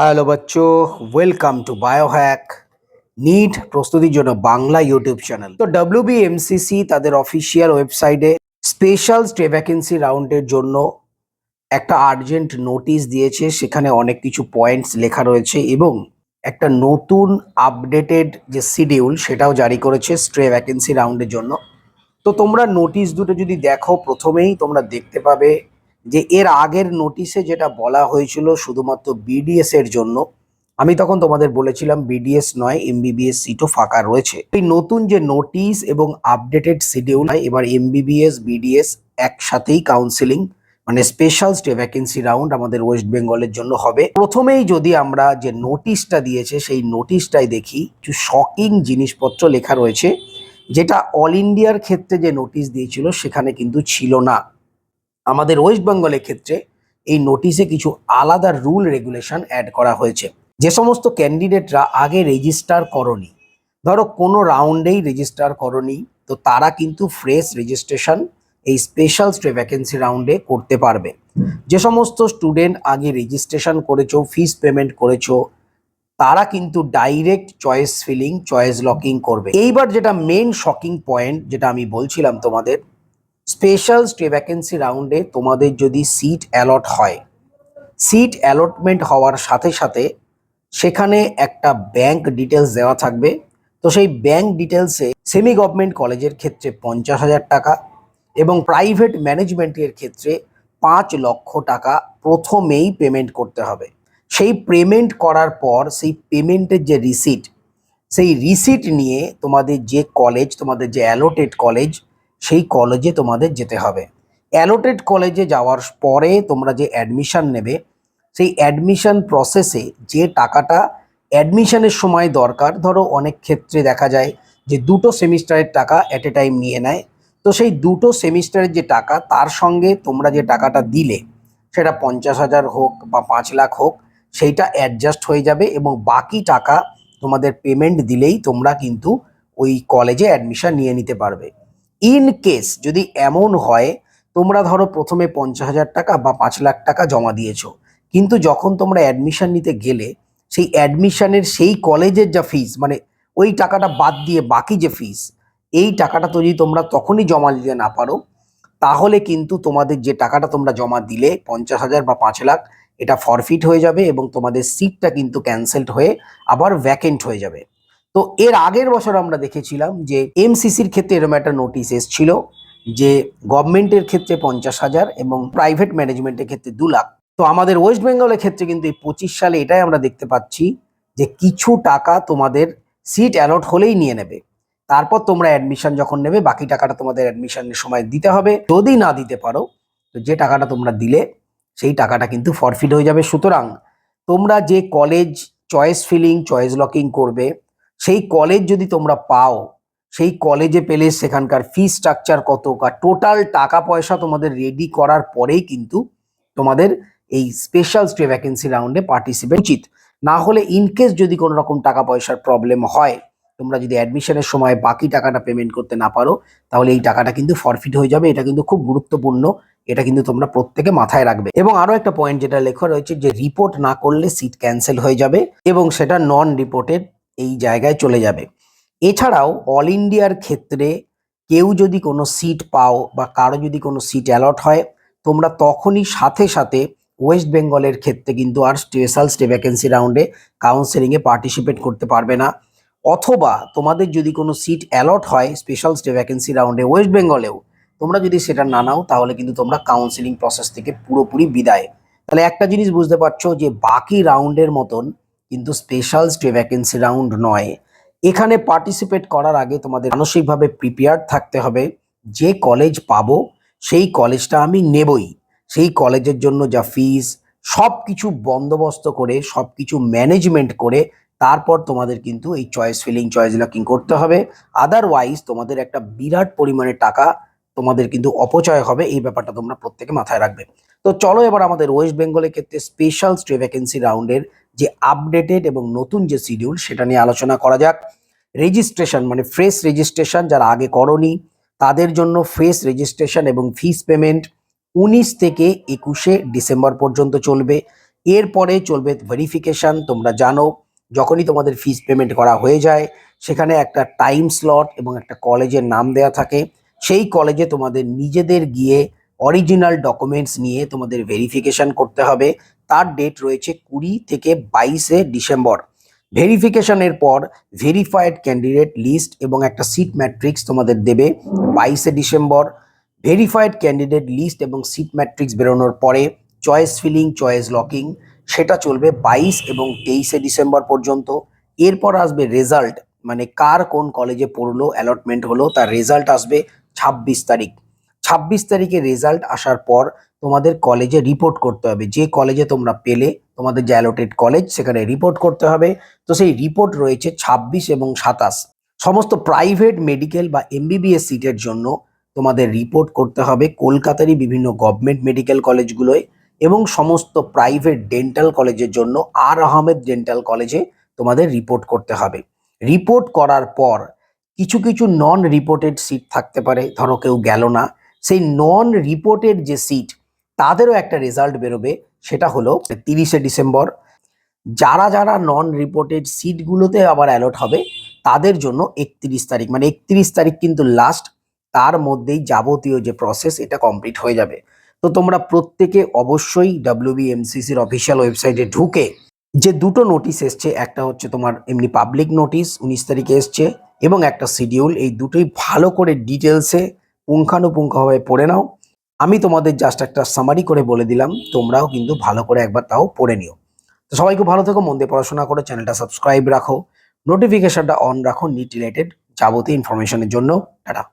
Hello বাচ্চো, welcome to Biohack NEET প্রস্তুতির জন্য বাংলা ইউটিউব চ্যানেল। তো ডব্লিউবিএমসিসি তাদের অফিসিয়াল ওয়েবসাইটে স্পেশাল স্টে ভ্যাকেন্সি রাউন্ডের জন্য একটা আর্জেন্ট নোটিশ দিয়েছে। সেখানে অনেক কিছু পয়েন্টস লেখা রয়েছে এবং একটা নতুন আপডেটেড যে শিডিউল সেটাও জারি করেছে স্টে ভ্যাকেন্সি রাউন্ডের জন্য। তো তোমরা নোটিশ দুটো যদি দেখো, প্রথমেই তোমরা দেখতে পাবে যে এর আগের নোটিশে যেটা বলা হয়েছিল শুধুমাত্র বিডিএস এর জন্য, আমি তখন তোমাদের বলেছিলাম বিডিএস নয়, এমবিবিএস সিটও ফাঁকা রয়েছে। এই নতুন যে নোটিশ এবং আপডেটেড শিডিউল, এবার এমবিবিএস বিডিএস একসাথেই কাউন্সিলিং মানে স্পেশাল স্টে ভ্যাকেন্সি রাউন্ড আমাদের ওয়েস্ট বেঙ্গলের জন্য হবে। প্রথমেই যদি আমরা যে নোটিশটা দিয়েছে সেই নোটিশটাই দেখি, কিছু শকিং জিনিসপত্র লেখা রয়েছে যেটা অল ইন্ডিয়ার ক্ষেত্রে যে নোটিশ দিয়েছিল সেখানে কিন্তু ছিল না। আমাদের ওয়েস্ট বেঙ্গলের ক্ষেত্রে এই নোটিশে কিছু আলাদা রুল রেগুলেশন অ্যাড করা হয়েছে। যে সমস্ত ক্যান্ডিডেটরা আগে রেজিস্টার করনি, ধরো কোনো রাউন্ডেই রেজিস্টার করনি, তো তারা কিন্তু ফ্রেশ রেজিস্ট্রেশন এই স্পেশাল স্টে ভ্যাকেন্সি রাউন্ডে করতে পারবে। যে সমস্ত স্টুডেন্ট আগে রেজিস্ট্রেশন করেছো, ফিস পেমেন্ট করেছো, তারা কিন্তু direct choice filling, choice locking করবে। এইবার যেটা মেন শকিং পয়েন্ট যেটা আমি বলছিলাম তোমাদের, স্পেশাল স্টে ভ্যাকেন্সি রাউন্ডে তোমাদের যদি সিট অ্যালট হয়, সিট অ্যালটমেন্ট হওয়ার সাথে সাথে সেখানে একটা ব্যাংক ডিটেলস দেওয়া থাকবে। তো সেই ব্যাংক ডিটেলসে সেমি গভর্নমেন্ট কলেজের ক্ষেত্রে 50,000 টাকা এবং প্রাইভেট ম্যানেজমেন্টের ক্ষেত্রে 5 লক্ষ টাকা প্রথমেই পেমেন্ট করতে হবে। সেই পেমেন্ট করার পর সেই পেমেন্টের যে রিসিট, সেই রিসিট নিয়ে তোমাদের যে কলেজ, তোমাদের যে অ্যালোটেড কলেজ, সেই কলেজে তোমাদের যেতে হবে। অ্যালোটেড কলেজে যাওয়ার পরে তোমরা যে অ্যাডমিশন নেবে, সেই অ্যাডমিশন প্রসেসে যে টাকাটা অ্যাডমিশনের সময় দরকার, ধরো অনেক ক্ষেত্রে দেখা যায় যে 2টো সেমিস্টারের টাকা অ্যাট এ টাইম নিয়ে নেয়, তো সেই 2টো সেমিস্টারের যে টাকা তার সঙ্গে তোমরা যে টাকাটা দিলে, সেটা 50,000 হোক বা 5 লাখ হোক, সেইটা অ্যাডজাস্ট হয়ে যাবে এবং বাকি টাকা তোমাদের পেমেন্ট দিলেই তোমরা কিন্তু ওই কলেজে অ্যাডমিশন নিয়ে নিতে পারবে। ইন কেস যদি এমন হয়, তোমরা ধরো প্রথমে 50,000 টাকা বা 5 লাখ টাকা জমা দিয়েছো, কিন্তু যখন তোমরা অ্যাডমিশন নিতে গেলে সেই অ্যাডমিশনের সেই কলেজের যা ফিস, মানে ওই টাকাটা বাদ দিয়ে বাকি যে ফিস, এই টাকাটা তো যদি তোমরা তখনই জমা দিতে না পারো, তাহলে কিন্তু তোমাদের যে টাকাটা তোমরা জমা দিলে 50,000 বা 5 লাখ, এটা ফরফিট হয়ে যাবে এবং তোমাদের সিটটা কিন্তু ক্যান্সেলড হয়ে আবার ভ্যাকেন্ট হয়ে যাবে। তো এর আগের বছর আমরা দেখেছিলাম যে এমসিসির ক্ষেত্রে এরকম একটা নোটিশ এসেছিল যে গভর্নমেন্টের ক্ষেত্রে 50,000 এবং প্রাইভেট ম্যানেজমেন্টের ক্ষেত্রে 2 লাখ। তো আমাদের ওয়েস্ট বেঙ্গলের ক্ষেত্রে কিন্তু এই 25 সালে এটাই আমরা দেখতে পাচ্ছি যে কিছু টাকা তোমাদের সিট অ্যালট হলেই নিয়ে নেবে, তারপর তোমরা অ্যাডমিশন যখন নেবে বাকি টাকাটা তোমাদের অ্যাডমিশনের সময় দিতে হবে। যদি না দিতে পারো, তো যে টাকাটা তোমরা দিলে সেই টাকাটা কিন্তু ফরফিট হয়ে যাবে। সুতরাং তোমরা যে college choice filling, choice locking করবে, সেই কলেজ যদি তোমরা পাও, সেই কলেজে পেলে সেখানকার ফি স্ট্রাকচার কত বা টোটাল টাকা পয়সা তোমাদের রেডি করার পরেই কিন্তু তোমাদের এই স্পেশাল স্টে ভ্যাকেন্সি রাউন্ডে পার্টিসিপেট উচিত। না হলে ইনকেস যদি কোনো রকম টাকা পয়সার প্রবলেম হয়, তোমরা যদি অ্যাডমিশনের সময় বাকি টাকাটা পেমেন্ট করতে না পারো, তাহলে এই টাকাটা কিন্তু ফরফিট হয়ে যাবে। এটা কিন্তু খুব গুরুত্বপূর্ণ, এটা কিন্তু তোমরা প্রত্যেকে মাথায় রাখবে। এবং আরো একটা পয়েন্ট যেটা লেখা রয়েছে যে রিপোর্ট না করলে সিট ক্যান্সেল হয়ে যাবে এবং সেটা নন রিপোর্টেড এই জায়গায় চলে যাবে। এছাড়াও অল ইন্ডিয়ার ক্ষেত্রে কেউ যদি কোনো সিট পাও বা কারো যদি কোনো সিট অ্যালট হয়, তোমরা তখনই সাথে সাথে ওয়েস্ট বেঙ্গলের ক্ষেত্রে কিন্তু আর স্পেশাল স্টে ভ্যাকেন্সি রাউন্ডে কাউন্সেলিংয়ে পার্টিসিপেট করতে পারবে না। অথবা তোমাদের যদি কোনো সিট অ্যালট হয় স্পেশাল স্টে ভ্যাকেন্সি রাউন্ডে ওয়েস্ট বেঙ্গলেও, তোমরা যদি সেটা না নাও, তাহলে কিন্তু তোমরা কাউন্সেলিং প্রসেস থেকে পুরোপুরি বিদায়। তাহলে একটা জিনিস বুঝতে পারছো যে বাকি রাউন্ডের মতন কিন্তু স্পেশাল স্টে ভ্যাকেন্সি রাউন্ড নয়। এখানে পার্টিসিপেট করার আগে তোমাদের মানসিকভাবে প্রিপেয়ার্ড থাকতে হবে, যে কলেজ পাবো সেই কলেজটা আমি নেবই। সেই কলেজের জন্য যা ফিস, সব কিছু বন্দোবস্ত করে, সব কিছু ম্যানেজমেন্ট করে তারপর তোমাদের কিন্তু এই চয়েস ফিলিং, চয়েস লকিং করতে হবে। আদারওয়াইজ তোমাদের একটা বিরাট পরিমাণে টাকা তোমাদের কিন্তু অপচয় হবে। এই ব্যাপারটা তোমরা প্রত্যেকে মাথায় রাখবে। তো চলো এবার আমাদের ওয়েস্ট বেঙ্গলের ক্ষেত্রে স্পেশাল স্টে ভ্যাকেন্সি রাউন্ডের যে আপডেটেড এবং নতুন যে শিডিউল সেটা নিয়ে আলোচনা করা যাক। রেজিস্ট্রেশন মানে ফ্রেশ রেজিস্ট্রেশন, যারা আগে করনি তাদের জন্য ফ্রেশ রেজিস্ট্রেশন এবং ফিস পেমেন্ট 19 থেকে 21শে ডিসেম্বর পর্যন্ত চলবে। এরপরে চলবে ভেরিফিকেশন। তোমরা জানো যখনই তোমাদের ফিস পেমেন্ট করা হয়ে যায় সেখানে একটা টাইম স্লট এবং একটা কলেজের নাম দেয়া থাকে। সেই কলেজে তোমাদের নিজেদের গিয়ে অরিজিনাল ডকুমেন্টস নিয়ে তোমাদের ভেরিফিকেশন করতে হবে। তার ডেট রয়েছে 20 থেকে 22শে ডিসেম্বর। ভেরিফিকেশনের পর ভেরিফাইড ক্যান্ডিডেট লিস্ট এবং একটা সিট ম্যাট্রিক্স তোমাদের দেবে 22শে ডিসেম্বর। ভেরিফাইড ক্যান্ডিডেট লিস্ট এবং সিট ম্যাট্রিক্স বেরোনোর পরে চয়েস ফিলিং, চয়েস লকিং সেটা চলবে 22 এবং 23শে ডিসেম্বর পর্যন্ত। এরপর আসবে রেজাল্ট, মানে কার কোন কলেজে পড়লো, অ্যালটমেন্ট হলো, তার রেজাল্ট আসবে 26 তারিখ। 26 তারিখে রেজাল্ট আসার পর তোমাদের কলেজে রিপোর্ট করতে হবে। যে কলেজে তোমরা পেলে, তোমাদের যে অ্যালোটেড কলেজ, সেখানে রিপোর্ট করতে হবে। তো সেই রিপোর্ট রয়েছে 26 এবং 27। সমস্ত প্রাইভেট মেডিকেল বা এমবিবিএস সিটের জন্য তোমাদের রিপোর্ট করতে হবে কলকাতারই বিভিন্ন গভর্নমেন্ট মেডিকেল কলেজগুলোয়, এবং সমস্ত প্রাইভেট ডেন্টাল কলেজের জন্য আর আহমেদ ডেন্টাল কলেজে তোমাদের রিপোর্ট করতে হবে। রিপোর্ট করার পর কিছু কিছু নন রিপোর্টেড সিট থাকতে পারে, ধরো কেউ গেল না, সেই নন রিপোর্টেড যে সিট তাদেরও একটা রেজাল্ট বেরোবে, সেটা হলো 30শে ডিসেম্বর। যারা যারা নন রিপোর্টেড সিটগুলোতে আবার অ্যালট হবে তাদের জন্য 31 তারিখ, মানে 31 তারিখ কিন্তু লাস্ট। তার মধ্যেই যাবতীয় যে প্রসেস এটা কমপ্লিট হয়ে যাবে। তো তোমরা প্রত্যেকে অবশ্যই WBMCCর অফিসিয়াল ওয়েবসাইটে ঢুকে যে দুটো নোটিশ এসছে, একটা হচ্ছে তোমার এমনি পাবলিক নোটিশ 19 তারিখে এসছে, এবং একটা শিডিউল, এই দুটোই ভালো করে ডিটেলসে পুঙ্খানুপুঙ্খভাবে পড়ে নাও। আমি তোমাদের জাস্ট একটা সামারি করে বলে দিলাম, তোমরাও কিন্তু ভালো করে একবার তাও পড়ে নিও। তো সবাই খুব ভালো থেকো, মন দিয়ে পড়াশোনা করে চ্যানেলটা সাবস্ক্রাইব রাখো, নোটিফিকেশনটা অন রাখো নিট রিলেটেড যাবতীয় ইনফরমেশনের জন্য। টাটা।